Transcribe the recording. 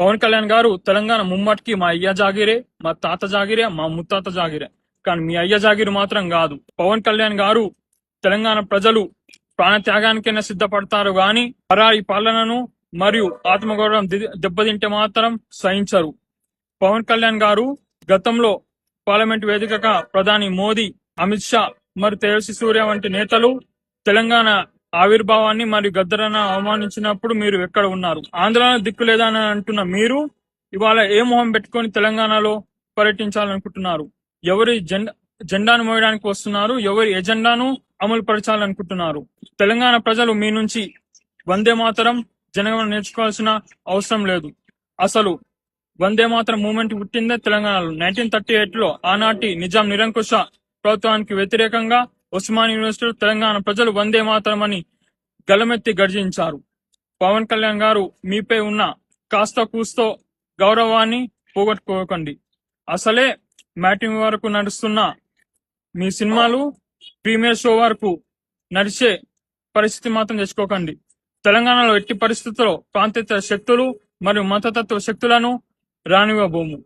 పవన్ కళ్యాణ్ గారు తెలంగాణ ముమ్మటికి మా అయ్య జాగిరే, మా తాత జాగిరే, మా ముత్తాత జాగిరే. కానీ మీ అయ్య జాగిరి మాత్రం కాదు. పవన్ కళ్యాణ్ గారు తెలంగాణ ప్రజలు ప్రాణ త్యాగానికైనా సిద్ధపడతారు గాని పరాయి పాలనను మరియు ఆత్మగౌరవం దెబ్బతింటే మాత్రం సహించరు. పవన్ కళ్యాణ్ గారు గతంలో పార్లమెంట్ వేదికగా ప్రధాని మోదీ, అమిత్ షా మరియు తేజస్వి సూర్య వంటి నేతలు తెలంగాణ ఆవిర్భావాన్ని మరియు గద్దరను అవమానించినప్పుడు మీరు ఎక్కడ ఉన్నారు? ఆంధ్రాలో దిక్కు లేదని అంటున్న మీరు ఇవాళ ఏ మొహం పెట్టుకొని తెలంగాణలో పర్యటించాలనుకుంటున్నారు? ఎవరి జెండాను మోయడానికి వస్తున్నారు? ఎవరి ఎజెండాను అమలు పరచాలనుకుంటున్నారు? తెలంగాణ ప్రజలు మీ నుంచి వందే మాతరం జనగణన నేర్చుకోవాల్సిన అవసరం లేదు. అసలు వందే మాతరం మూవ్మెంట్ పుట్టిందే తెలంగాణలో 1938 లో ఆనాటి నిజాం నిరంకుశ ప్రభుత్వానికి వ్యతిరేకంగా ఉస్మాన్ యూనివర్సిటీలో తెలంగాణ ప్రజలు వందే మాతరం అని గలమెత్తి గర్జించారు. పవన్ కళ్యాణ్ గారు మీపై ఉన్న కాస్త కూస్తో గౌరవాన్ని పోగొట్టుకోకండి. అసలే మ్యాటింగ్ వరకు నడుస్తున్న మీ సినిమాలు ప్రీమియర్ షో వరకు నడిచే పరిస్థితి మాత్రం తెచ్చుకోకండి. తెలంగాణలో ఎట్టి పరిస్థితుల్లో ప్రాంతీయ శక్తులు మరియు మతతత్వ శక్తులను రానివ్వబోము.